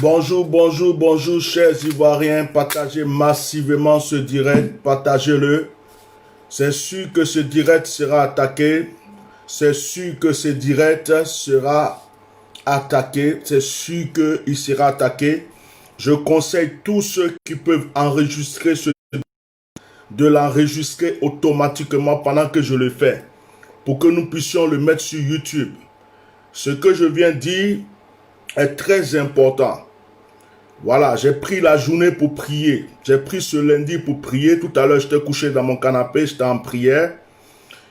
Bonjour, bonjour, bonjour, chers Ivoiriens. Partagez massivement ce direct. Partagez-le. C'est sûr que ce direct sera attaqué. C'est sûr que ce direct sera attaqué. C'est sûr qu'il sera attaqué. Je conseille tous ceux qui peuvent enregistrer ce de l'enregistrer automatiquement pendant que je le fais, pour que nous puissions le mettre sur YouTube. Ce que je viens de dire est très important. Voilà, j'ai pris la journée pour prier. J'ai pris ce lundi pour prier. Tout à l'heure, j'étais couché dans mon canapé, j'étais en prière.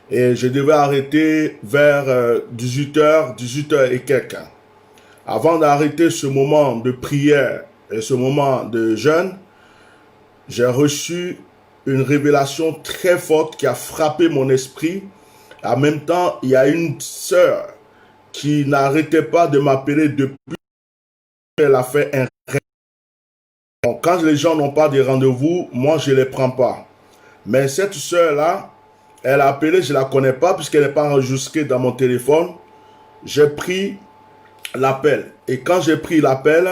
Et je devais arrêter vers 18h, 18h et quelques. Avant d'arrêter ce moment de prière et ce moment de jeûne, j'ai reçu une révélation très forte qui a frappé mon esprit. En même temps, il y a une sœur qui n'arrêtait pas de m'appeler depuis qu'elle a fait un rêve. Donc, quand les gens n'ont pas de rendez-vous, moi, je ne les prends pas. Mais cette sœur-là, elle a appelé, je ne la connais pas puisqu'elle n'est pas enregistrée dans mon téléphone. J'ai pris l'appel. Et quand j'ai pris l'appel,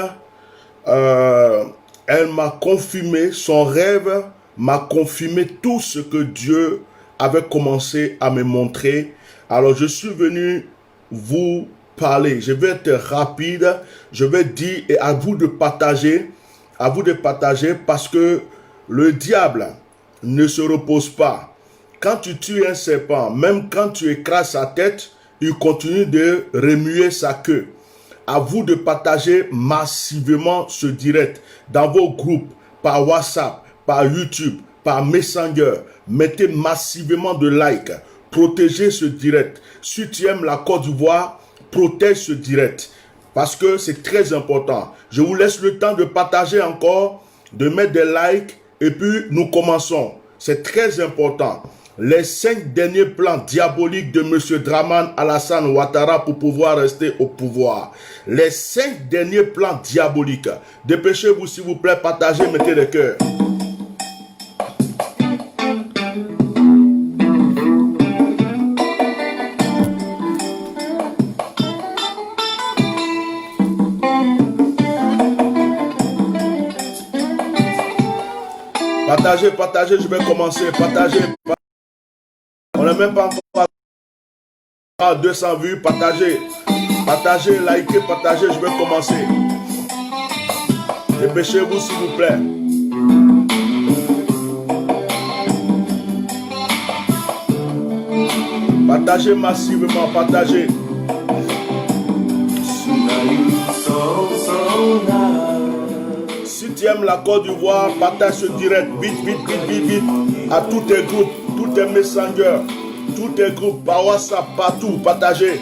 elle m'a confirmé, son rêve m'a confirmé tout ce que Dieu avait commencé à me montrer. Alors je suis venu vous parler. Je vais être rapide. Je vais dire et à vous de partager parce que le diable ne se repose pas. Quand tu tues un serpent, même quand tu écrases sa tête, il continue de remuer sa queue. À vous de partager massivement ce direct dans vos groupes, par WhatsApp, par YouTube, par Messenger. Mettez massivement de likes. Protégez ce direct. Si tu aimes la Côte d'Ivoire, protège ce direct. Parce que c'est très important. Je vous laisse le temps de partager encore, de mettre des likes et puis nous commençons. C'est très important. Les 5 derniers plans diaboliques de M. Dramane Alassane Ouattara pour pouvoir rester au pouvoir. Les 5 derniers plans diaboliques. Dépêchez-vous s'il vous plaît, partagez, mettez des cœurs. Partagez, partagez, je vais commencer. Partagez. On n'est même pas encore à 200 vues. Partagez. Partagez, likez, partagez. Je vais commencer. Dépêchez-vous s'il vous plaît. Partagez massivement. Partagez. Si tu aimes la Côte d'Ivoire, partage ce direct. Vite, vite, vite, vite, vite. À tous tes groupes, tous tes messengers, tous tes groupes, par WhatsApp, partout, partagez.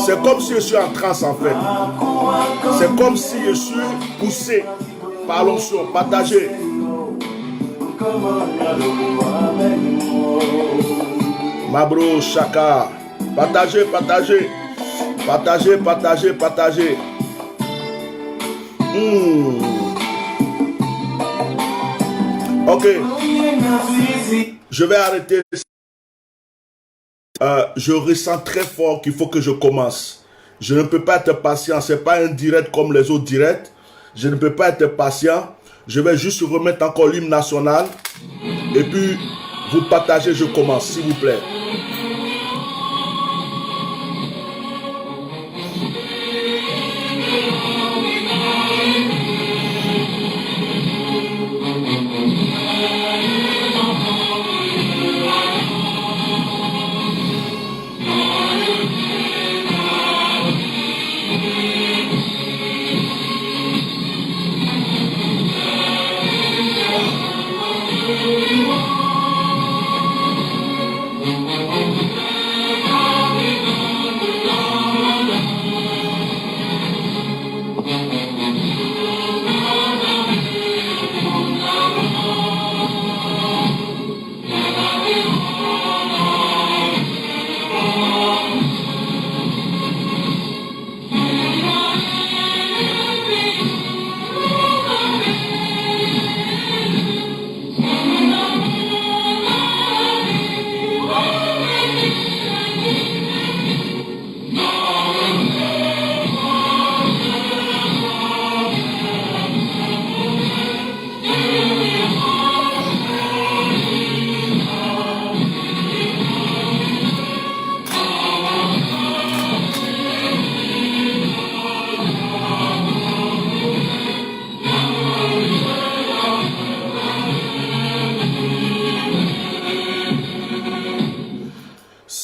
C'est comme si je suis en transe en fait. C'est comme si je suis poussé par l'onction. Partagez. Mabro Chaka. Partagez, partagez. Partagez, partagez, partagez. Ok. Je vais arrêter. Je ressens très fort qu'il faut que je commence. Je ne peux pas être patient. Ce n'est pas un direct comme les autres directs. Je ne peux pas être patient. Je vais juste remettre encore l'hymne national. Et puis, vous partagez, je commence, s'il vous plaît.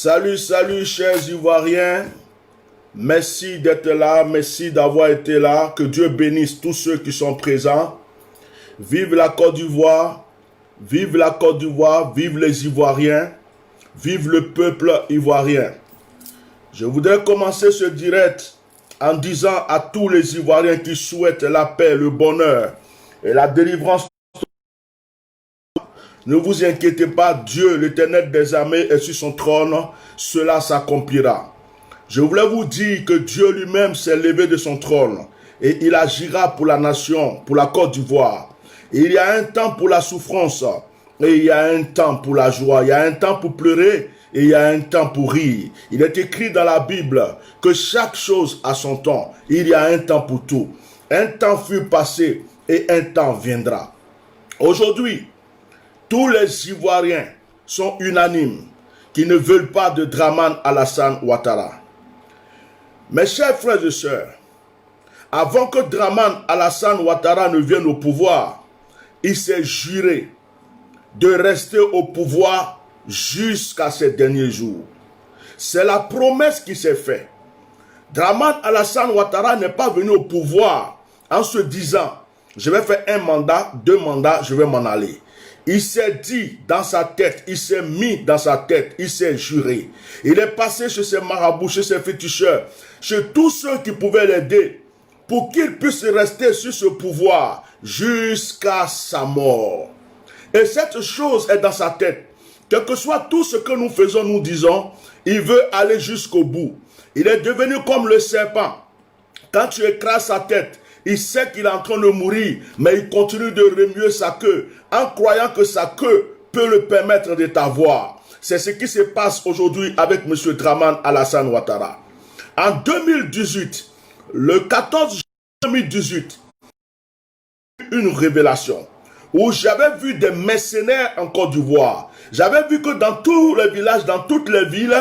Salut, salut, chers Ivoiriens. Merci d'être là, merci d'avoir été là. Que Dieu bénisse tous ceux qui sont présents. Vive la Côte d'Ivoire, vive la Côte d'Ivoire, vive les Ivoiriens, vive le peuple ivoirien. Je voudrais commencer ce direct en disant à tous les Ivoiriens qui souhaitent la paix, le bonheur et la délivrance. Ne vous inquiétez pas, Dieu, l'Éternel des armées, est sur son trône, cela s'accomplira. Je voulais vous dire que Dieu lui-même s'est levé de son trône et il agira pour la nation, pour la Côte d'Ivoire. Il y a un temps pour la souffrance et il y a un temps pour la joie. Il y a un temps pour pleurer et il y a un temps pour rire. Il est écrit dans la Bible que chaque chose a son temps. Il y a un temps pour tout. Un temps fut passé et un temps viendra. Aujourd'hui, tous les Ivoiriens sont unanimes qui ne veulent pas de Dramane Alassane Ouattara. Mes chers frères et sœurs, avant que Dramane Alassane Ouattara ne vienne au pouvoir, il s'est juré de rester au pouvoir jusqu'à ses derniers jours. C'est la promesse qui s'est faite. Dramane Alassane Ouattara n'est pas venu au pouvoir en se disant « Je vais faire un mandat, 2 mandats, je vais m'en aller ». Il s'est dit dans sa tête, il s'est mis dans sa tête, il s'est juré. Il est passé chez ses marabouts, chez ses féticheurs, chez tous ceux qui pouvaient l'aider pour qu'il puisse rester sur ce pouvoir jusqu'à sa mort. Et cette chose est dans sa tête. Quel que soit tout ce que nous faisons, nous disons, il veut aller jusqu'au bout. Il est devenu comme le serpent. Quand tu écrases sa tête, il sait qu'il est en train de mourir, mais il continue de remuer sa queue, en croyant que sa queue peut le permettre de t'avoir. C'est ce qui se passe aujourd'hui avec M. Dramane Alassane Ouattara. En 2018, le 14 juillet 2018, une révélation où j'avais vu des mercenaires en Côte d'Ivoire. J'avais vu que dans tous les villages, dans toutes les villes,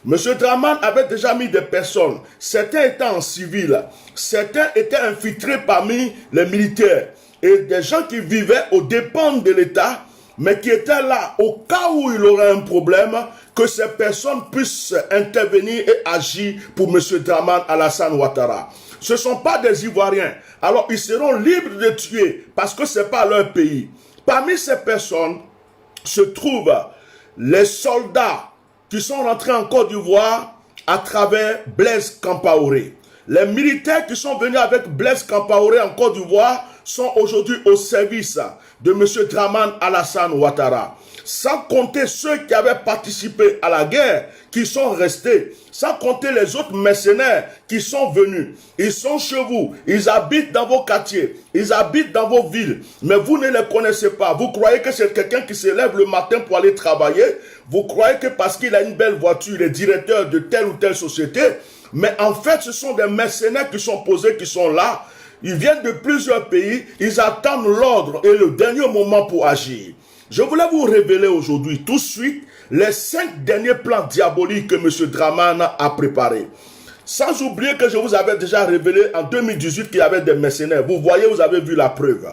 M. Dramane avait déjà mis des personnes. Certains étaient en civil, certains étaient infiltrés parmi les militaires et des gens qui vivaient aux dépens de l'État, mais qui étaient là au cas où il aurait un problème, que ces personnes puissent intervenir et agir pour M. Dramane Alassane Ouattara. Ce ne sont pas des Ivoiriens. Alors ils seront libres de tuer parce que ce n'est pas leur pays. Parmi ces personnes se trouvent les soldats qui sont rentrés en Côte d'Ivoire à travers Blaise Compaoré. Les militaires qui sont venus avec Blaise Compaoré en Côte d'Ivoire sont aujourd'hui au service de M. Dramane Alassane Ouattara. Sans compter ceux qui avaient participé à la guerre, qui sont restés, sans compter les autres mercenaires qui sont venus. Ils sont chez vous, ils habitent dans vos quartiers, ils habitent dans vos villes, mais vous ne les connaissez pas. Vous croyez que c'est quelqu'un qui se lève le matin pour aller travailler. Vous croyez que parce qu'il a une belle voiture, il est directeur de telle ou telle société. Mais en fait, ce sont des mercenaires qui sont posés, qui sont là. Ils viennent de plusieurs pays, ils attendent l'ordre et le dernier moment pour agir. Je voulais vous révéler aujourd'hui, tout de suite, les 5 derniers plans diaboliques que M. Dramane a préparés. Sans oublier que je vous avais déjà révélé en 2018 qu'il y avait des mercenaires. Vous voyez, vous avez vu la preuve.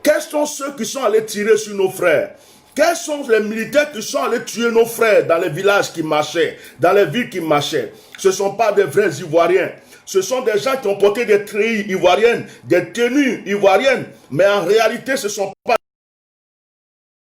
Quels sont ceux qui sont allés tirer sur nos frères? Quels sont les militaires qui sont allés tuer nos frères dans les villages qui marchaient, dans les villes qui marchaient? Ce ne sont pas des vrais Ivoiriens. Ce sont des gens qui ont porté des treillis ivoiriennes, des tenues ivoiriennes. Mais en réalité, ce ne sont pas...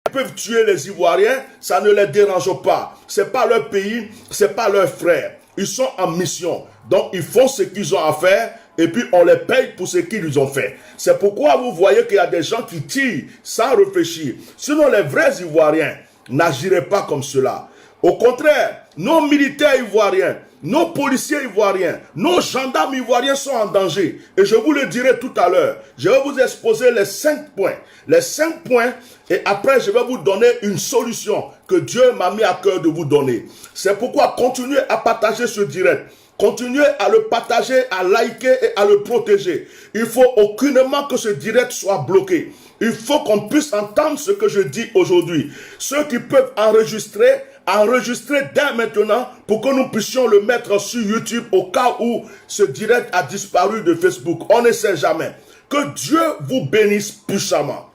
Ils peuvent tuer les Ivoiriens, ça ne les dérange pas. Ce n'est pas leur pays, ce n'est pas leurs frères. Ils sont en mission. Donc, ils font ce qu'ils ont à faire et puis on les paye pour ce qu'ils ont fait. C'est pourquoi vous voyez qu'il y a des gens qui tirent sans réfléchir. Sinon, les vrais Ivoiriens n'agiraient pas comme cela. Au contraire, nos militaires ivoiriens, nos policiers ivoiriens, nos gendarmes ivoiriens sont en danger. Et je vous le dirai tout à l'heure. Je vais vous exposer les 5 points. Les 5 points et après je vais vous donner une solution que Dieu m'a mis à cœur de vous donner. C'est pourquoi continuez à partager ce direct. Continuez à le partager, à liker et à le protéger. Il ne faut aucunement que ce direct soit bloqué. Il faut qu'on puisse entendre ce que je dis aujourd'hui. Ceux qui peuvent enregistrer dès maintenant pour que nous puissions le mettre sur YouTube au cas où ce direct a disparu de Facebook. On ne sait jamais. Que Dieu vous bénisse puissamment.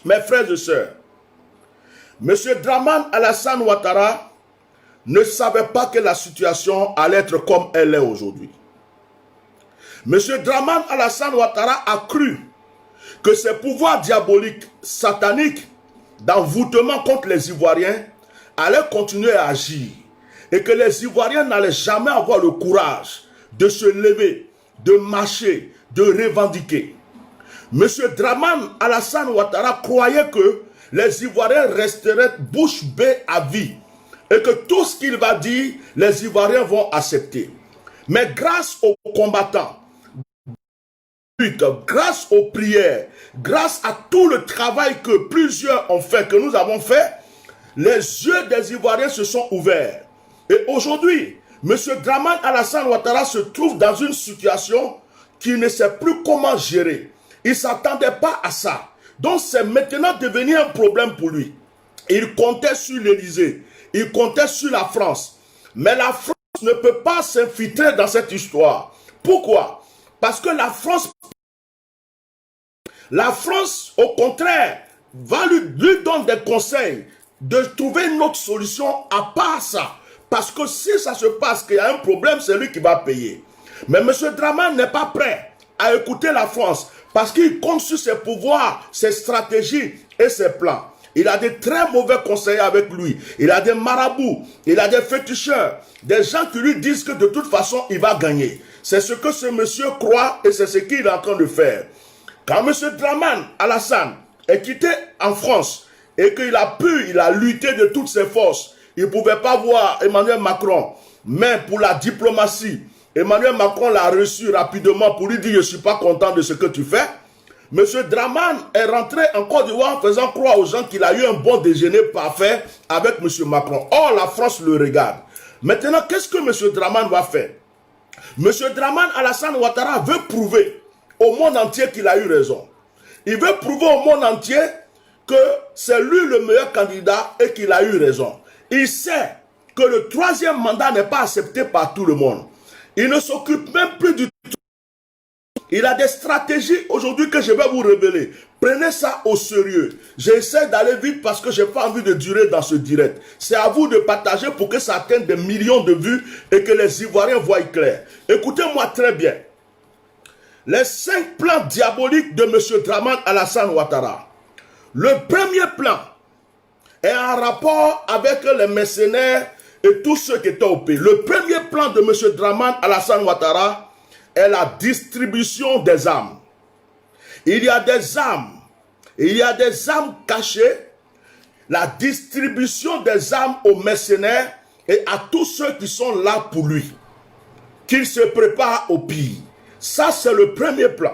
Mes frères et sœurs, M. Dramane Alassane Ouattara ne savait pas que la situation allait être comme elle est aujourd'hui. M. Dramane Alassane Ouattara a cru que ces pouvoirs diaboliques, sataniques, d'envoûtement contre les Ivoiriens allaient continuer à agir et que les Ivoiriens n'allaient jamais avoir le courage de se lever, de marcher, de revendiquer. M. Dramane Alassane Ouattara croyait que les Ivoiriens resteraient bouche bée à vie et que tout ce qu'il va dire, les Ivoiriens vont accepter. Mais grâce aux combattants, grâce aux prières, grâce à tout le travail que plusieurs ont fait, que nous avons fait, les yeux des Ivoiriens se sont ouverts. Et aujourd'hui, M. Dramane Alassane Ouattara se trouve dans une situation qu'il ne sait plus comment gérer. Il ne s'attendait pas à ça. Donc c'est maintenant devenu un problème pour lui. Il comptait sur l'Élysée, il comptait sur la France. Mais la France ne peut pas s'infiltrer dans cette histoire. Pourquoi? Parce que la France, au contraire, va lui donner des conseils de trouver une autre solution à part ça. Parce que si ça se passe, qu'il y a un problème, c'est lui qui va payer. Mais M. Dramane n'est pas prêt à écouter la France parce qu'il compte sur ses pouvoirs, ses stratégies et ses plans. Il a des très mauvais conseillers avec lui. Il a des marabouts, il a des féticheurs, des gens qui lui disent que de toute façon, il va gagner. C'est ce que ce monsieur croit et c'est ce qu'il est en train de faire. Quand M. Dramane Alassane est quitté en France et qu'il a lutté de toutes ses forces, il ne pouvait pas voir Emmanuel Macron, mais pour la diplomatie, Emmanuel Macron l'a reçu rapidement pour lui dire « Je ne suis pas content de ce que tu fais ». M. Dramane est rentré en Côte d'Ivoire en faisant croire aux gens qu'il a eu un bon déjeuner parfait avec M. Macron. Or, la France le regarde. Maintenant, qu'est-ce que M. Dramane va faire? M. Dramane Alassane Ouattara veut prouver au monde entier qu'il a eu raison. Il veut prouver au monde entier que c'est lui le meilleur candidat et qu'il a eu raison. Il sait que le troisième mandat n'est pas accepté par tout le monde. Il ne s'occupe même plus du tout. Il a des stratégies aujourd'hui que je vais vous révéler. Prenez ça au sérieux. J'essaie d'aller vite parce que je n'ai pas envie de durer dans ce direct. C'est à vous de partager pour que ça atteigne des millions de vues et que les Ivoiriens voient clair. Écoutez-moi très bien. Les 5 plans diaboliques de M. Dramane Alassane Ouattara. Le premier plan est en rapport avec les mercenaires et tous ceux qui étaient au pays. Le premier plan de M. Dramane Alassane Ouattara est la distribution des armes. Il y a des armes. Il y a des armes cachées. La distribution des armes aux mercenaires et à tous ceux qui sont là pour lui. Qu'ils se préparent au pire. Ça, c'est le premier plan.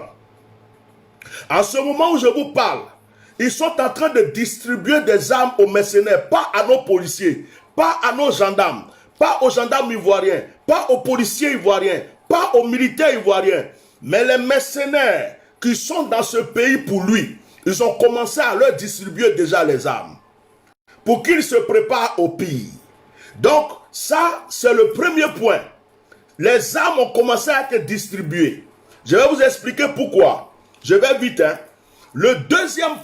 En ce moment où je vous parle, ils sont en train de distribuer des armes aux mercenaires, pas à nos policiers, pas à nos gendarmes, pas aux gendarmes ivoiriens, pas aux policiers ivoiriens, pas aux militaires ivoiriens, mais les mercenaires qui sont dans ce pays pour lui. Ils ont commencé à leur distribuer déjà les armes pour qu'ils se préparent au pire. Donc, ça, c'est le premier point. Les armes ont commencé à être distribuées. Je vais vous expliquer pourquoi. Je vais vite, hein. Le deuxième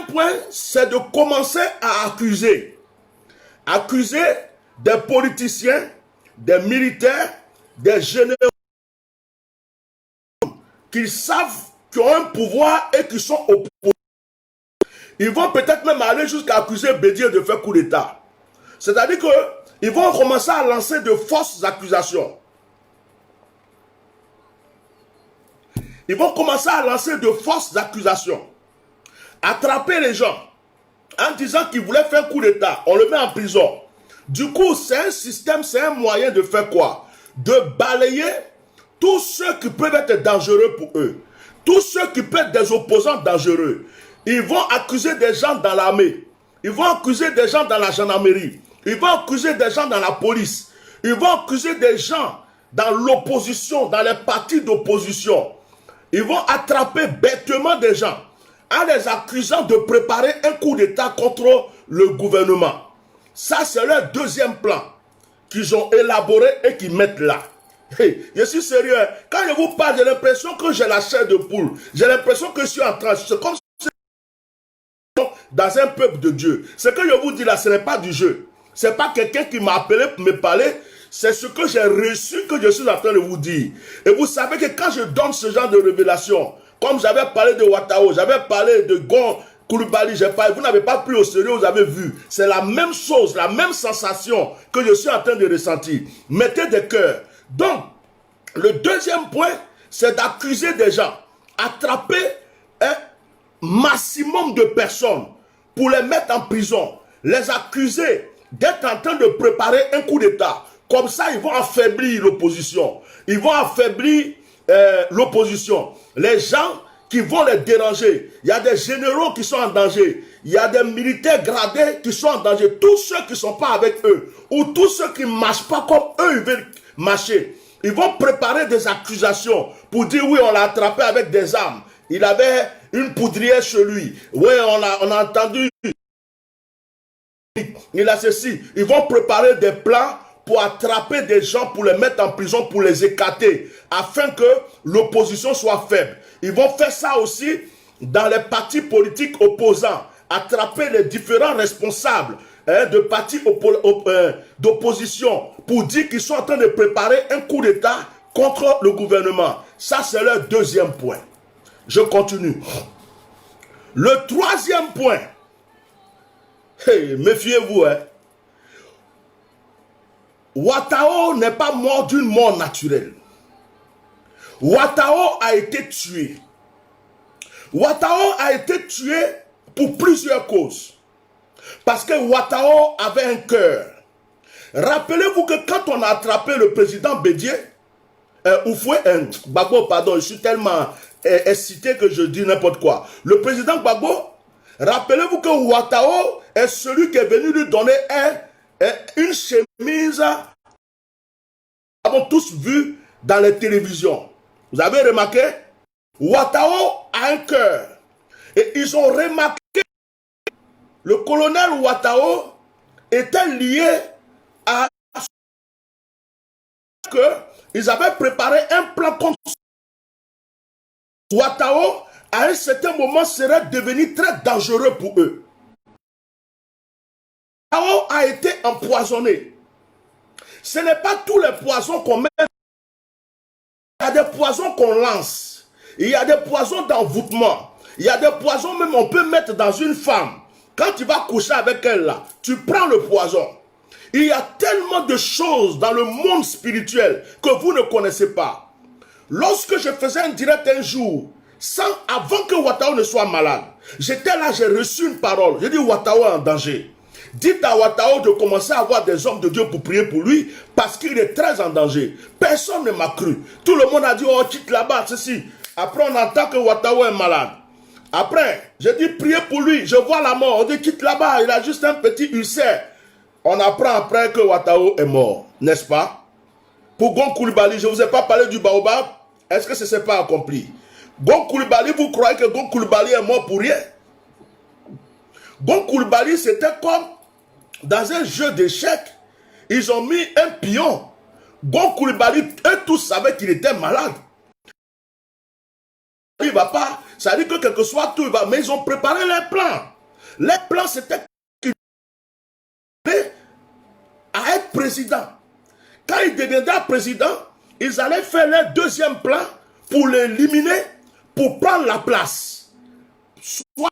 point, c'est de commencer à accuser. Accuser des politiciens, des militaires, des généraux qui savent qu'ils ont un pouvoir et qui sont au pouvoir. Ils vont peut-être même aller jusqu'à accuser Bédier de faire coup d'État. C'est-à-dire qu'ils vont commencer à lancer de fausses accusations. Ils vont commencer à lancer de fausses accusations. Attraper les gens en disant qu'ils voulaient faire coup d'État. On le met en prison. Du coup, c'est un système, c'est un moyen de faire quoi? De balayer tous ceux qui peuvent être dangereux pour eux. Tous ceux qui peuvent être des opposants dangereux. Ils vont accuser des gens dans l'armée. Ils vont accuser des gens dans la gendarmerie. Ils vont accuser des gens dans la police. Ils vont accuser des gens dans l'opposition, dans les partis d'opposition. Ils vont attraper bêtement des gens en les accusant de préparer un coup d'État contre le gouvernement. Ça, c'est leur deuxième plan qu'ils ont élaboré et qu'ils mettent là. Hey, je suis sérieux. Quand je vous parle, j'ai l'impression que j'ai la chair de poule. J'ai l'impression que je suis en train. C'est comme dans un peuple de Dieu. Ce que je vous dis là, ce n'est pas du jeu. Ce n'est pas quelqu'un qui m'a appelé pour me parler. C'est ce que j'ai reçu que je suis en train de vous dire. Et vous savez que quand je donne ce genre de révélation, comme j'avais parlé de Ouattao, j'avais parlé de Gon Coulibaly, vous n'avez pas pris au sérieux, vous avez vu. C'est la même chose, la même sensation que je suis en train de ressentir. Mettez des cœurs. Donc, le deuxième point, c'est d'accuser des gens. Attraper un maximum de personnes pour les mettre en prison. Les accuser d'être en train de préparer un coup d'État. Comme ça, ils vont affaiblir l'opposition. Ils vont affaiblir l'opposition. Les gens qui vont les déranger. Il y a des généraux qui sont en danger. Il y a des militaires gradés qui sont en danger. Tous ceux qui ne sont pas avec eux, ou tous ceux qui ne marchent pas comme eux, ils veulent marcher. Ils vont préparer des accusations pour dire oui, on l'a attrapé avec des armes. Il avait une poudrière chez lui. Oui, on a entendu. Il a ceci. Ils vont préparer des plans pour attraper des gens, pour les mettre en prison, pour les écarter, afin que l'opposition soit faible. Ils vont faire ça aussi dans les partis politiques opposants, attraper les différents responsables de partis d'opposition pour dire qu'ils sont en train de préparer un coup d'État contre le gouvernement. Ça, c'est le deuxième point. Je continue. Le troisième point, hey, méfiez-vous, hein. Ouattao n'est pas mort d'une mort naturelle. Ouattao a été tué. Ouattao a été tué pour plusieurs causes. Parce que Ouattao avait un cœur. Rappelez-vous que quand on a attrapé le président Bédié, Gbagbo, pardon, je suis tellement excité que je dis n'importe quoi. Le président Gbagbo, rappelez-vous que Ouattao est celui qui est venu lui donner une chemise. Nous avons tous vu dans les télévisions. Vous avez remarqué? Ouattao a un cœur. Et ils ont remarqué le colonel Ouattao était lié à que ils avaient préparé un plan contre Ouattao. À un certain moment serait devenu très dangereux pour eux. Ouattao a été empoisonné. Ce n'est pas tous les poisons qu'on met. Il y a des poisons qu'on lance. Il y a des poisons d'envoûtement. Il y a des poisons même on peut mettre dans une femme. Quand tu vas coucher avec elle là, tu prends le poison. Il y a tellement de choses dans le monde spirituel que vous ne connaissez pas. Lorsque je faisais un direct un jour, avant que Ouattao ne soit malade, j'étais là, j'ai reçu une parole. J'ai dit Ouattao est en danger. Dites à Ouattao de commencer à avoir des hommes de Dieu pour prier pour lui parce qu'il est très en danger. Personne ne m'a cru. Tout le monde a dit, oh, quitte là-bas, ceci. Après, on entend que Ouattao est malade. Après, j'ai dit, priez pour lui. Je vois la mort. On dit, quitte là-bas, il a juste un petit ulcère. On apprend après que Ouattao est mort, n'est-ce pas? Pour Gon Coulibaly, je ne vous ai pas parlé du baobab. Est-ce que ce n'est pas accompli? Gon Coulibaly, vous croyez que Gon Coulibaly est mort pour rien? Gon Coulibaly, c'était comme dans un jeu d'échecs. Ils ont mis un pion. Gon Coulibaly, eux tous savaient qu'il était malade. Il ne va pas. Ça dit que quel que soit tout, il va. Mais ils ont préparé les plans. Les plans, c'était à être président. Quand il deviendra président, ils allaient faire leur deuxième plan pour l'éliminer, pour prendre la place. Soit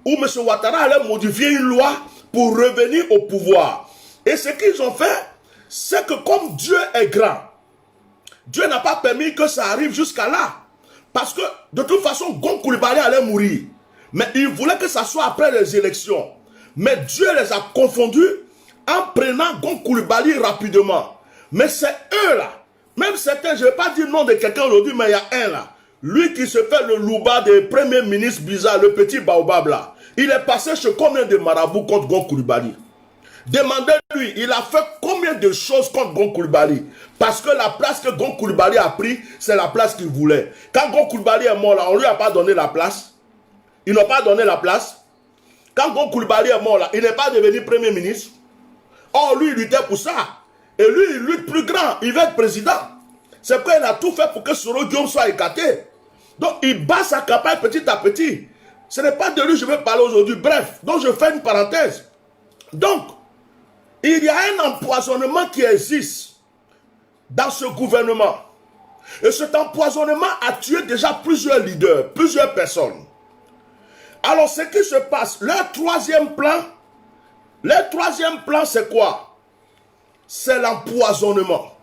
où M. Ouattara allait modifier une loi pour revenir au pouvoir. Et ce qu'ils ont fait, c'est que comme Dieu est grand, Dieu n'a pas permis que ça arrive jusqu'à là. Parce que de toute façon, Gon Coulibaly allait mourir. Mais il voulait que ça soit après les élections. Mais Dieu les a confondus en prenant Gon Coulibaly rapidement. Mais c'est eux là. Même certains, je ne vais pas dire le nom de quelqu'un aujourd'hui, mais il y a un là. Lui qui se fait le louba des premiers ministres bizarres, le petit baobab là. Il est passé chez combien de marabouts contre Gon Coulibaly? Demandez-lui, il a fait combien de choses contre Gon Coulibaly? Parce que la place que Gon Coulibaly a pris, c'est la place qu'il voulait. Quand Gon Coulibaly est mort là, on ne lui a pas donné la place. Ils n'ont pas donné la place. Quand Gon Coulibaly est mort là, il n'est pas devenu premier ministre. Or, lui, il luttait pour ça. Et lui, il lutte plus grand. Il veut être président. C'est pourquoi il a tout fait pour que Soro Guillaume soit écarté. Donc, il bat sa campagne petit à petit. Ce n'est pas de lui que je veux parler aujourd'hui. Bref, donc je fais une parenthèse. Donc, il y a un empoisonnement qui existe dans ce gouvernement. Et cet empoisonnement a tué déjà plusieurs leaders, plusieurs personnes. Alors, ce qui se passe, leur troisième plan, c'est quoi? C'est l'empoisonnement.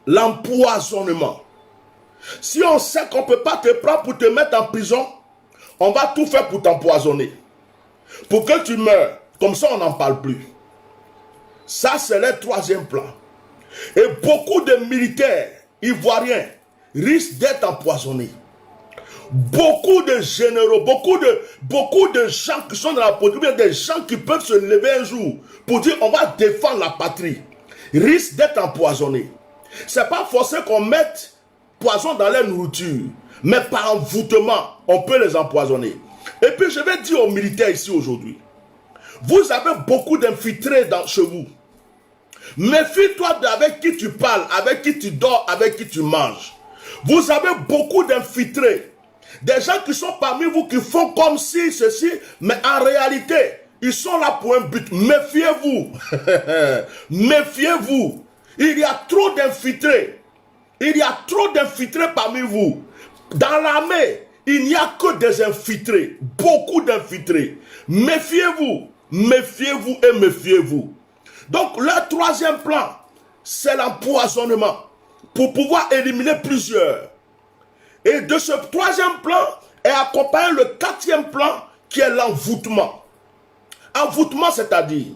L'empoisonnement. Si on sait qu'on ne peut pas te prendre pour te mettre en prison, on va tout faire pour t'empoisonner. Pour que tu meurs. Comme ça, on n'en parle plus. Ça, c'est le troisième plan. Et beaucoup de militaires ivoiriens risquent d'être empoisonnés. Beaucoup de généraux, beaucoup de gens qui sont dans la politique, des gens qui peuvent se lever un jour pour dire on va défendre la patrie, risquent d'être empoisonnés. C'est pas forcé qu'on mette poison dans leur nourriture, mais par envoûtement, on peut les empoisonner. Et puis je vais dire aux militaires ici aujourd'hui, vous avez beaucoup d'infiltrés chez vous. Méfie-toi avec qui tu parles, avec qui tu dors, avec qui tu manges. Vous avez beaucoup d'infiltrés. Des gens qui sont parmi vous qui font comme si ceci, mais en réalité, ils sont là pour un but. Méfiez-vous. Méfiez-vous. Il y a trop d'infiltrés. Il y a trop d'infiltrés parmi vous. Dans l'armée, il n'y a que des infiltrés. Beaucoup d'infiltrés. Méfiez-vous. Méfiez-vous et méfiez-vous. Donc, leur troisième plan, c'est l'empoisonnement. Pour pouvoir éliminer plusieurs. Et de ce troisième plan est accompagné le quatrième plan qui est l'envoûtement. Envoûtement, c'est-à-dire,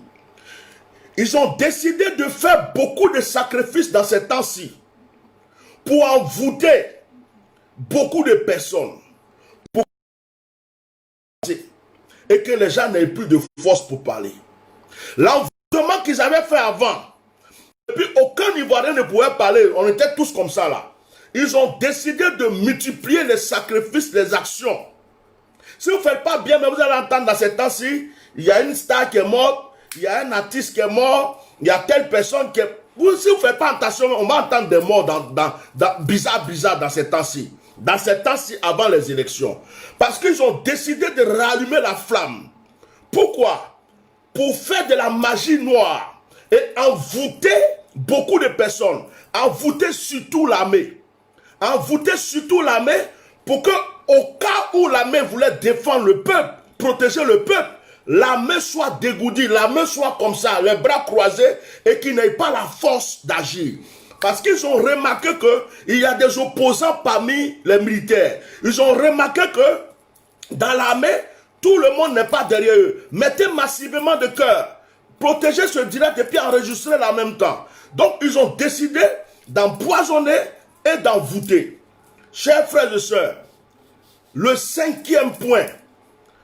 ils ont décidé de faire beaucoup de sacrifices dans ces temps-ci pour envoûter beaucoup de personnes. Et que les gens n'aient plus de force pour parler. L'envoûtement qu'ils avaient fait avant, et puis aucun Ivoirien ne pouvait parler, on était tous comme ça là. Ils ont décidé de multiplier les sacrifices, les actions. Si vous ne faites pas bien, mais vous allez entendre dans ces temps-ci, il y a une star qui est morte, il y a un artiste qui est mort, il y a telle personne qui est... Si vous ne faites pas attention, on va entendre des morts bizarre dans ces temps-ci. Dans ces temps-ci, avant les élections. Parce qu'ils ont décidé de rallumer la flamme. Pourquoi? Pour faire de la magie noire et envoûter beaucoup de personnes. Envoûter surtout l'armée. Envoûter surtout l'armée pour que, au cas où l'armée voulait défendre le peuple, protéger le peuple, l'armée soit dégourdie, l'armée soit comme ça, les bras croisés et qu'il n'ait pas la force d'agir. Parce qu'ils ont remarqué qu'il y a des opposants parmi les militaires. Ils ont remarqué que dans l'armée, tout le monde n'est pas derrière eux. Mettez massivement de cœur, protégez ce direct et puis enregistrez en même temps. Donc ils ont décidé d'empoisonner et d'envoûter. Chers frères et sœurs, le cinquième point,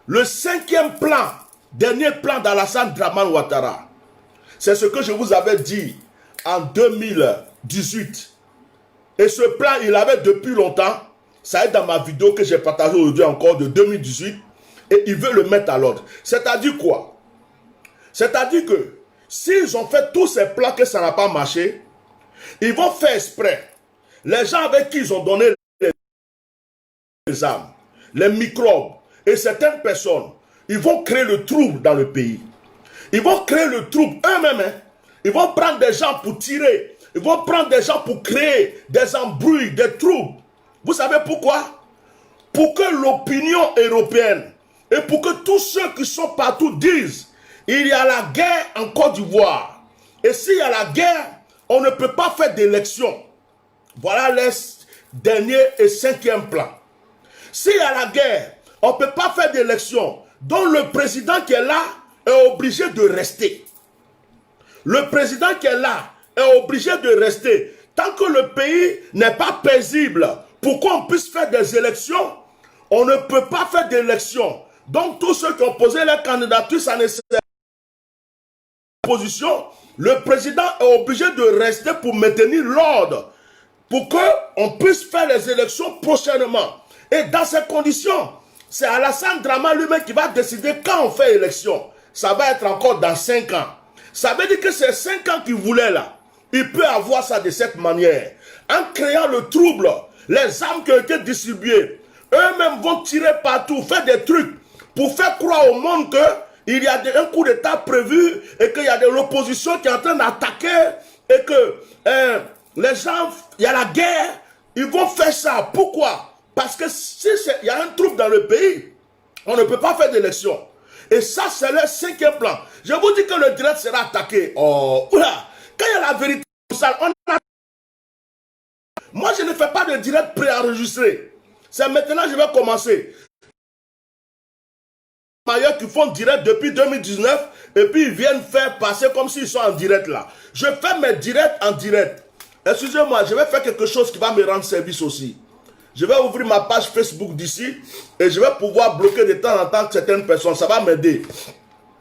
le cinquième plan, dernier plan d'Alassane Dramane Ouattara, c'est ce que je vous avais dit en 2018. Et ce plan, il avait depuis longtemps, ça est dans ma vidéo que j'ai partagée aujourd'hui encore de 2018, et il veut le mettre à l'ordre. C'est-à-dire quoi? C'est-à-dire que s'ils ont fait tous ces plans que ça n'a pas marché, ils vont faire exprès. Les gens avec qui ils ont donné les armes, les microbes et certaines personnes, ils vont créer le trouble dans le pays. Ils vont créer le trouble eux-mêmes. Hein. Ils vont prendre des gens pour tirer. Ils vont prendre des gens pour créer des embrouilles, des troubles. Vous savez pourquoi? Pour que l'opinion européenne et pour que tous ceux qui sont partout disent il y a la guerre en Côte d'Ivoire. Et s'il y a la guerre, on ne peut pas faire d'élection. Voilà les derniers et cinquième plans. S'il y a la guerre, on ne peut pas faire d'élection. Donc le président qui est là est obligé de rester. Le président qui est là est obligé de rester. Tant que le pays n'est pas paisible, pour qu'on puisse faire des élections, on ne peut pas faire d'élections. Donc tous ceux qui ont posé leur candidature, ça ne sert à position. Le président est obligé de rester pour maintenir l'ordre, pour qu'on puisse faire les élections prochainement. Et dans ces conditions, c'est Alassane Dramane lui-même qui va décider quand on fait élection. Ça va être encore dans 5 ans. Ça veut dire que c'est 5 ans qu'il voulait là. Il peut avoir ça de cette manière. En créant le trouble, les armes qui ont été distribuées, eux-mêmes vont tirer partout, faire des trucs pour faire croire au monde qu'il y a un coup d'État prévu et qu'il y a de l'opposition qui est en train d'attaquer et que les gens, il y a la guerre. Ils vont faire ça. Pourquoi? Parce que si il y a un trouble dans le pays, on ne peut pas faire d'élection. Et ça, c'est le 5e plan. Je vous dis que le direct sera attaqué. Oh, oula. Quand il y a la vérité, moi, je ne fais pas de direct préenregistré. C'est maintenant que je vais commencer. Qui font direct depuis 2019 et puis ils viennent faire passer comme s'ils sont en direct là. Je fais mes directs en direct. Excusez-moi, je vais faire quelque chose qui va me rendre service aussi. Je vais ouvrir ma page Facebook d'ici et je vais pouvoir bloquer de temps en temps certaines personnes. Ça va m'aider.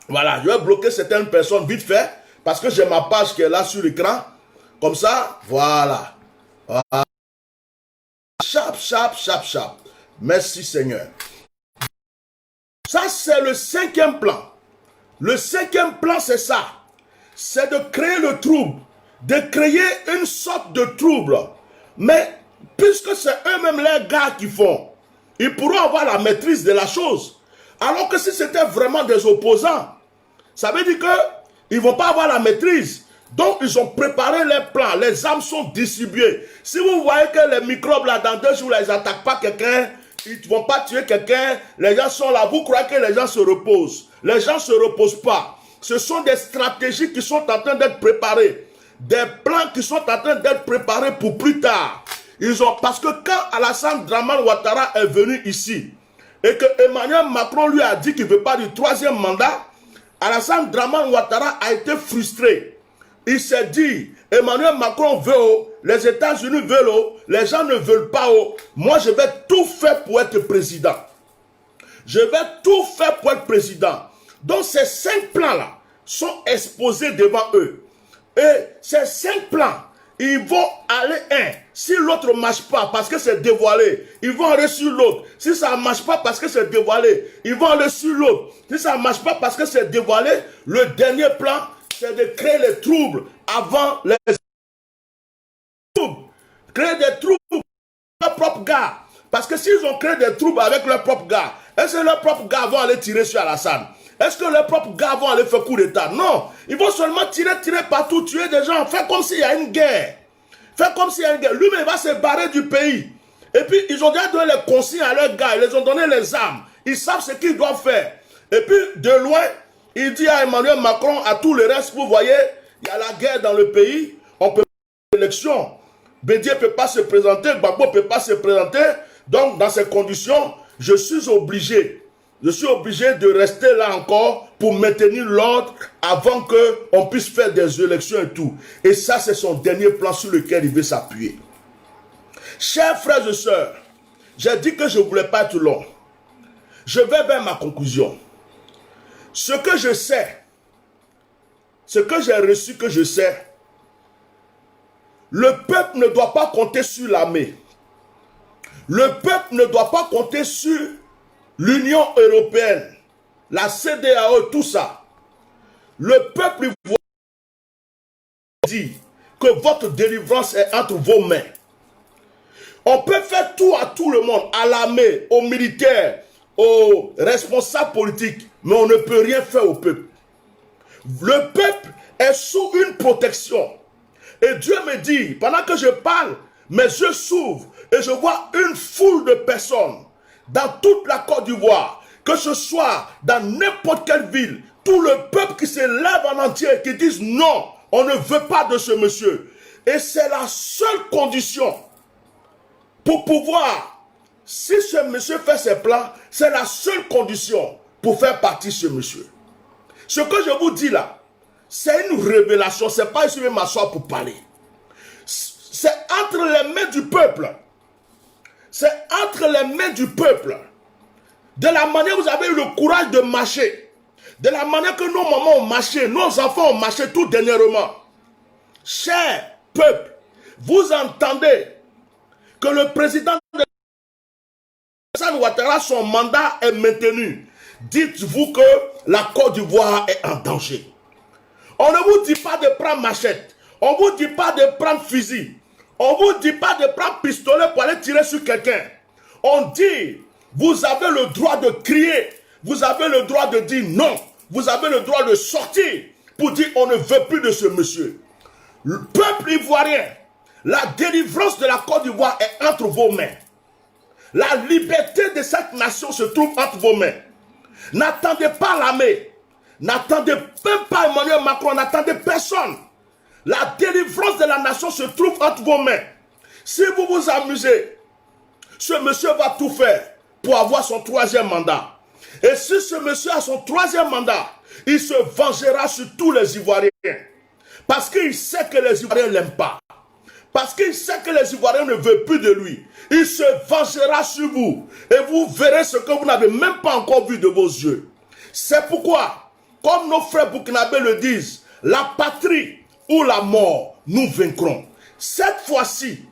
Voilà, je vais bloquer certaines personnes vite fait parce que j'ai ma page qui est là sur l'écran. Comme ça, voilà. Voilà. Chap, chap, chap, chap. Merci Seigneur. Ça, c'est le 5e plan. Le 5e plan, c'est ça. C'est de créer le trouble. De créer une sorte de trouble. Mais, puisque c'est eux-mêmes les gars qui font, ils pourront avoir la maîtrise de la chose. Alors que si c'était vraiment des opposants, ça veut dire qu'ils ne vont pas avoir la maîtrise. Donc, ils ont préparé les plans. Les armes sont distribuées. Si vous voyez que les microbes, là, dans 2 jours, là, ils n'attaquent pas quelqu'un, ils ne vont pas tuer quelqu'un, les gens sont là, vous croyez que les gens se reposent. Les gens ne se reposent pas. Ce sont des stratégies qui sont en train d'être préparées. Des plans qui sont en train d'être préparés pour plus tard. Parce que quand Alassane Dramane Ouattara est venu ici, et que Emmanuel Macron lui a dit qu'il ne veut pas du 3e mandat, Alassane Dramane Ouattara a été frustré. Il s'est dit, Emmanuel Macron veut, les États-Unis veulent, les gens ne veulent pas. Moi, je vais tout faire pour être président. Je vais tout faire pour être président. Donc, ces 5 plans-là sont exposés devant eux. Et ces 5 plans, ils vont aller un. Si l'autre ne marche pas parce que c'est dévoilé, ils vont aller sur l'autre. Si ça ne marche pas parce que c'est dévoilé, ils vont aller sur l'autre. Si ça ne marche pas parce que c'est dévoilé, le dernier plan, c'est de créer les troubles avant les troubles. Créer des troubles avec leurs propres gars. Parce que s'ils ont créé des troubles avec leurs propres gars, est-ce que leurs propres gars vont aller tirer sur Alassane? Est-ce que leurs propres gars vont aller faire coup d'État? Non. Ils vont seulement tirer partout, tuer des gens, faire comme s'il y a une guerre. Faire comme s'il y a une guerre. Lui-même, il va se barrer du pays. Et puis, ils ont déjà donné les consignes à leurs gars. Ils les ont donné les armes. Ils savent ce qu'ils doivent faire. Et puis, de loin, il dit à Emmanuel Macron, à tous les restes, vous voyez, il y a la guerre dans le pays, on peut pas l'élection. Bédier ne peut pas se présenter, Gbagbo ne peut pas se présenter. Donc, dans ces conditions, je suis obligé de rester là encore pour maintenir l'ordre avant qu'on puisse faire des élections et tout. Et ça, c'est son dernier plan sur lequel il veut s'appuyer. Chers frères et sœurs, j'ai dit que je ne voulais pas être long. Je vais vers ma conclusion. Ce que je sais, ce que j'ai reçu, que je sais, le peuple ne doit pas compter sur l'armée. Le peuple ne doit pas compter sur l'Union européenne, la CEDEAO, tout ça. Le peuple dit que votre délivrance est entre vos mains. On peut faire tout à tout le monde, à l'armée, aux militaires, aux responsables politiques, mais on ne peut rien faire au peuple. Le peuple est sous une protection. Et Dieu me dit, pendant que je parle, mes yeux s'ouvrent et je vois une foule de personnes dans toute la Côte d'Ivoire, que ce soit dans n'importe quelle ville, tout le peuple qui se lève en entier et qui disent non, on ne veut pas de ce monsieur. Et c'est la seule condition pour pouvoir, si ce monsieur fait ses plans, c'est la seule condition pour faire partie de ce monsieur. Ce que je vous dis là, c'est une révélation, c'est pas ici je vais m'asseoir pour parler. C'est entre les mains du peuple. C'est entre les mains du peuple. De la manière où vous avez eu le courage de marcher, de la manière que nos mamans ont marché, nos enfants ont marché tout dernièrement. Cher peuple, vous entendez que le président de Alassane Ouattara, son mandat est maintenu. Dites-vous que la Côte d'Ivoire est en danger. On ne vous dit pas de prendre machette. On ne vous dit pas de prendre fusil. On ne vous dit pas de prendre pistolet pour aller tirer sur quelqu'un. On dit, vous avez le droit de crier, vous avez le droit de dire non, vous avez le droit de sortir pour dire on ne veut plus de ce monsieur. Le peuple ivoirien, la délivrance de la Côte d'Ivoire est entre vos mains. La liberté de cette nation se trouve entre vos mains. N'attendez pas l'armée. N'attendez même pas Emmanuel Macron. N'attendez personne. La délivrance de la nation se trouve entre vos mains. Si vous vous amusez, ce monsieur va tout faire pour avoir son 3e mandat. Et si ce monsieur a son 3e mandat, il se vengera sur tous les Ivoiriens. Parce qu'il sait que les Ivoiriens ne l'aiment pas. Parce qu'il sait que les Ivoiriens ne veulent plus de lui. Il se vengera sur vous. Et vous verrez ce que vous n'avez même pas encore vu de vos yeux. C'est pourquoi, comme nos frères burkinabés le disent, la patrie ou la mort, nous vaincrons. Cette fois-ci,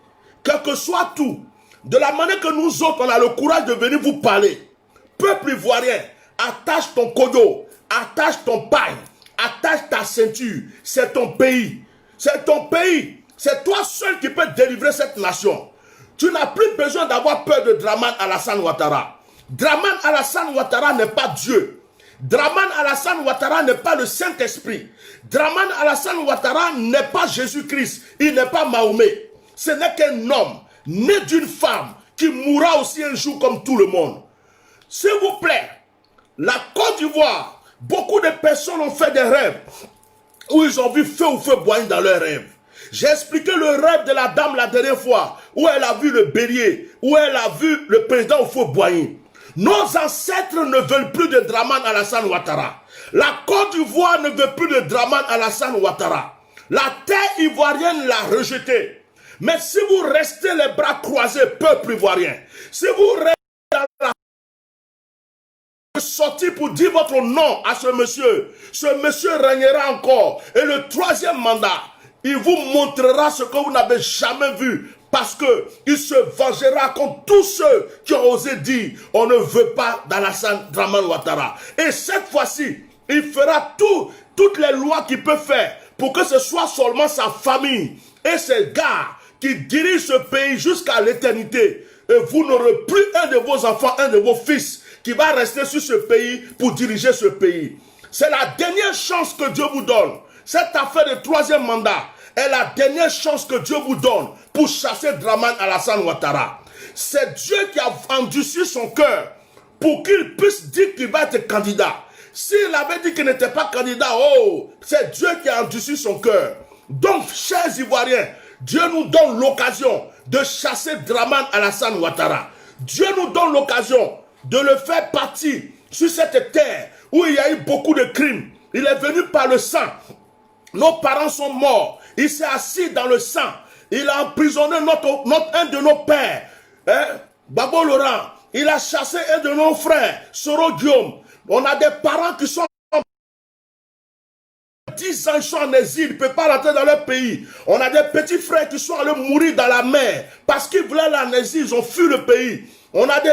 quel que soit tout, de la manière que nous autres, on a le courage de venir vous parler. Peuple ivoirien, attache ton kodo, attache ton paille, attache ta ceinture. C'est ton pays. C'est ton pays. C'est toi seul qui peux délivrer cette nation. Tu n'as plus besoin d'avoir peur de Dramane Alassane Ouattara. Dramane Alassane Ouattara n'est pas Dieu. Dramane Alassane Ouattara n'est pas le Saint-Esprit. Dramane Alassane Ouattara n'est pas Jésus-Christ. Il n'est pas Mahomet. Ce n'est qu'un homme né d'une femme qui mourra aussi un jour comme tout le monde. S'il vous plaît, la Côte d'Ivoire, beaucoup de personnes ont fait des rêves où ils ont vu feu ou feu boigner dans leurs rêves. J'ai expliqué le rêve de la dame la dernière fois, où elle a vu le bélier, où elle a vu le président au feu boigner. Nos ancêtres ne veulent plus de Dramane Alassane Ouattara. La Côte d'Ivoire ne veut plus de Dramane Alassane Ouattara. La terre ivoirienne l'a rejeté. Mais si vous restez les bras croisés, peuple ivoirien, si vous restez dans la sortie pour dire votre nom à ce monsieur régnera encore. Et le 3e mandat, il vous montrera ce que vous n'avez jamais vu. Parce qu'il se vengera contre tous ceux qui ont osé dire on ne veut pas d'Alassane Dramane Ouattara. Et cette fois-ci, il fera toutes les lois qu'il peut faire pour que ce soit seulement sa famille et ses gars qui dirigent ce pays jusqu'à l'éternité. Et vous n'aurez plus un de vos enfants, un de vos fils qui va rester sur ce pays pour diriger ce pays. C'est la dernière chance que Dieu vous donne. Cette affaire de 3e mandat est la dernière chance que Dieu vous donne pour chasser Dramane Alassane Ouattara. C'est Dieu qui a endurci son cœur pour qu'il puisse dire qu'il va être candidat. S'il avait dit qu'il n'était pas candidat, c'est Dieu qui a endurci son cœur. Donc, chers Ivoiriens, Dieu nous donne l'occasion de chasser Dramane Alassane Ouattara. Dieu nous donne l'occasion de le faire partir sur cette terre où il y a eu beaucoup de crimes. Il est venu par le sang. Nos parents sont morts. Il s'est assis dans le sang. Il a emprisonné un de nos pères, Babo Laurent. Il a chassé un de nos frères, Soro Guillaume. On a des parents qui sont 10 ans, ils sont en exil, ils ne peuvent pas rentrer dans leur pays. On a des petits frères qui sont allés mourir dans la mer parce qu'ils voulaient aller en exil, ils ont fui le pays. On a des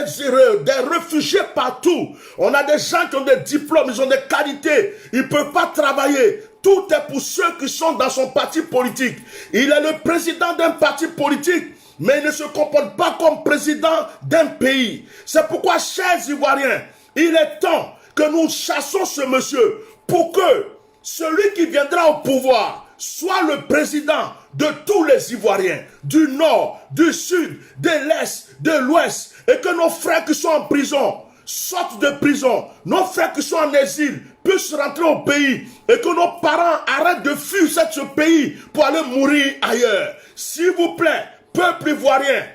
réfugiés partout. On a des gens qui ont des diplômes, ils ont des qualités. Ils ne peuvent pas travailler. Tout est pour ceux qui sont dans son parti politique. Il est le président d'un parti politique, mais il ne se comporte pas comme président d'un pays. C'est pourquoi, chers Ivoiriens, il est temps que nous chassons ce monsieur pour que celui qui viendra au pouvoir soit le président de tous les Ivoiriens, du nord, du sud, de l'est, de l'ouest, et que nos frères qui sont en prison sortent de prison, nos frères qui sont en exil puissent rentrer au pays, et que nos parents arrêtent de fuir ce pays pour aller mourir ailleurs. S'il vous plaît, peuple ivoirien,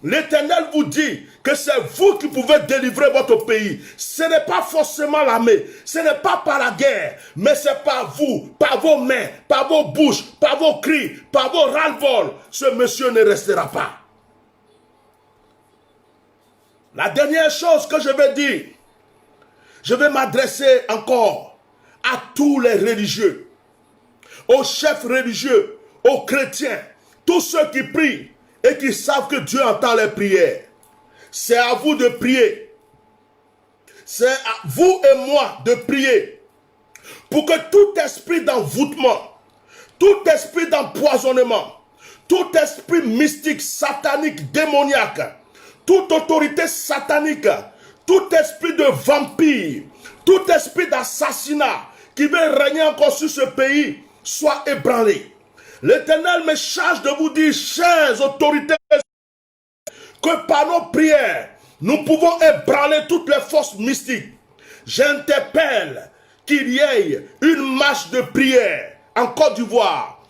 l'Éternel vous dit que c'est vous qui pouvez délivrer votre pays. Ce n'est pas forcément l'armée, ce n'est pas par la guerre, mais c'est par vous, par vos mains, par vos bouches, par vos cris, par vos ras-le-bol. Ce monsieur ne restera pas. La dernière chose que je vais dire, je vais m'adresser encore à tous les religieux, aux chefs religieux, aux chrétiens, tous ceux qui prient et qui savent que Dieu entend les prières. C'est à vous de prier. C'est à vous et moi de prier pour que tout esprit d'envoûtement, tout esprit d'empoisonnement, tout esprit mystique, satanique, démoniaque, toute autorité satanique, tout esprit de vampire, tout esprit d'assassinat qui veut régner encore sur ce pays, soit ébranlé. L'Éternel me charge de vous dire, chères autorités, que par nos prières, nous pouvons ébranler toutes les forces mystiques. J'interpelle qu'il y ait une marche de prière en Côte d'Ivoire.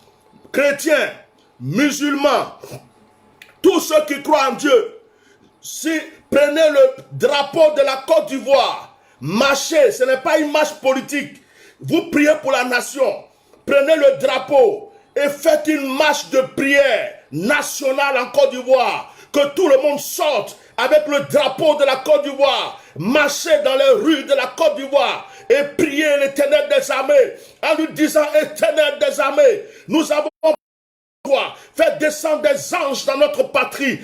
Chrétiens, musulmans, tous ceux qui croient en Dieu, si prenez le drapeau de la Côte d'Ivoire, marchez, ce n'est pas une marche politique. Vous priez pour la nation. Prenez le drapeau et faites une marche de prière nationale en Côte d'Ivoire. Que tout le monde sorte avec le drapeau de la Côte d'Ivoire. Marchez dans les rues de la Côte d'Ivoire et priez l'Éternel des armées en lui disant, Éternel des armées, nous avons toi, faites descendre des anges dans notre patrie.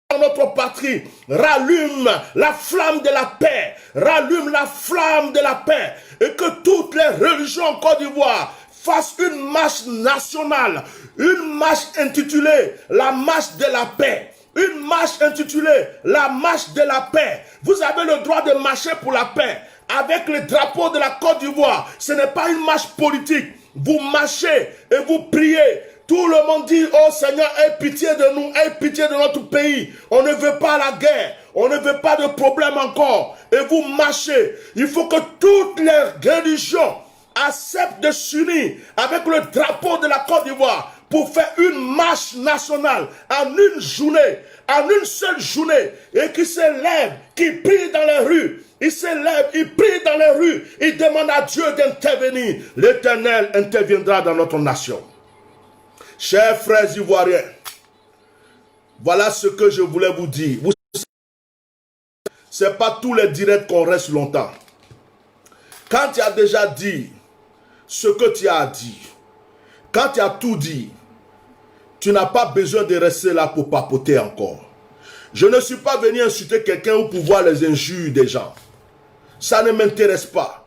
Dans notre patrie, rallume la flamme de la paix, rallume la flamme de la paix, et que toutes les religions en Côte d'Ivoire fassent une marche nationale, une marche intitulée la marche de la paix, une marche intitulée la marche de la paix. Vous avez le droit de marcher pour la paix avec le drapeau de la Côte d'Ivoire. Ce n'est pas une marche politique. Vous marchez et vous priez. Tout le monde dit, oh Seigneur, aie pitié de nous, aie pitié de notre pays. On ne veut pas la guerre, on ne veut pas de problème encore. Et vous marchez. Il faut que toutes les religions acceptent de s'unir avec le drapeau de la Côte d'Ivoire pour faire une marche nationale en une journée, en une seule journée, et qui s'élève, qui prie dans les rues. Il s'élève, il prie dans les rues, il demande à Dieu d'intervenir. L'Éternel interviendra dans notre nation. Chers frères ivoiriens, voilà ce que je voulais vous dire. Ce n'est pas tous les directs qu'on reste longtemps. Quand tu as déjà dit ce que tu as dit, quand tu as tout dit, tu n'as pas besoin de rester là pour papoter encore. Je ne suis pas venu insulter quelqu'un ou pour voir les injures des gens. Ça ne m'intéresse pas.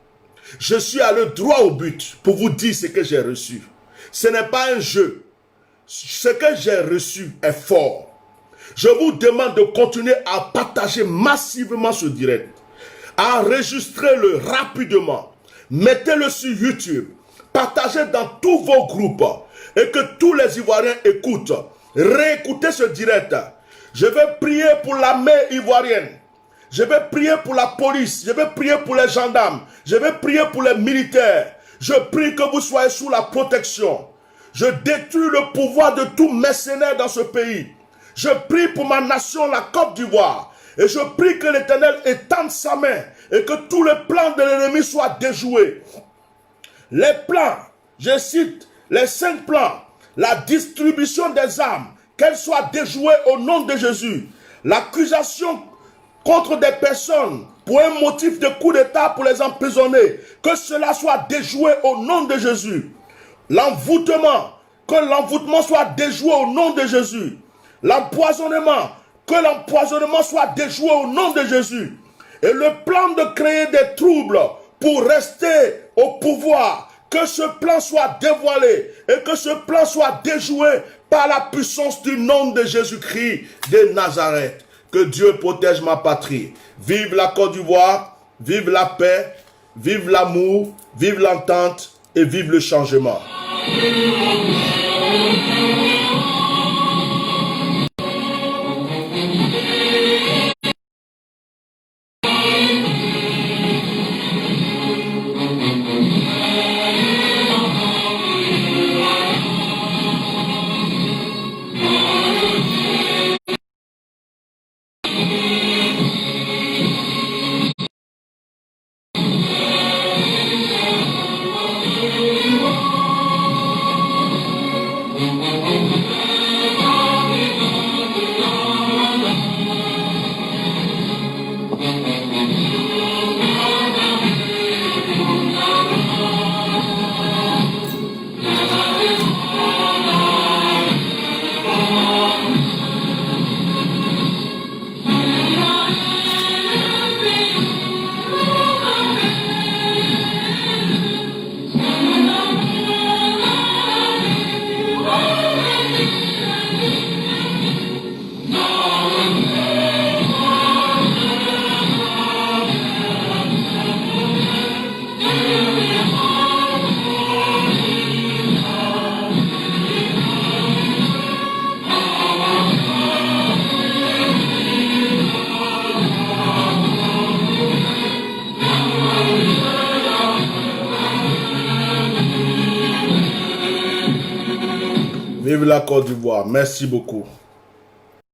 Je suis allé droit au but pour vous dire ce que j'ai reçu. Ce n'est pas un jeu. Ce que j'ai reçu est fort. Je vous demande de continuer à partager massivement ce direct. Enregistrez-le rapidement. Mettez-le sur YouTube. Partagez dans tous vos groupes. Et que tous les Ivoiriens écoutent. Réécoutez ce direct. Je vais prier pour l'armée ivoirienne. Je vais prier pour la police. Je vais prier pour les gendarmes. Je vais prier pour les militaires. Je prie que vous soyez sous la protection. Je détruis le pouvoir de tout mercenaire dans ce pays. Je prie pour ma nation, la Côte d'Ivoire. Et je prie que l'Éternel étende sa main et que tous les plans de l'ennemi soient déjoués. Les plans, je cite les 5 plans, la distribution des armes, qu'elles soient déjouées au nom de Jésus. L'accusation contre des personnes pour un motif de coup d'État pour les emprisonner, que cela soit déjoué au nom de Jésus. L'envoûtement, que l'envoûtement soit déjoué au nom de Jésus. L'empoisonnement, que l'empoisonnement soit déjoué au nom de Jésus. Et le plan de créer des troubles pour rester au pouvoir, que ce plan soit dévoilé et que ce plan soit déjoué par la puissance du nom de Jésus-Christ de Nazareth. Que Dieu protège ma patrie. Vive la Côte d'Ivoire, vive la paix, vive l'amour, vive l'entente et vive le changement. Vive la Côte d'Ivoire. Merci beaucoup.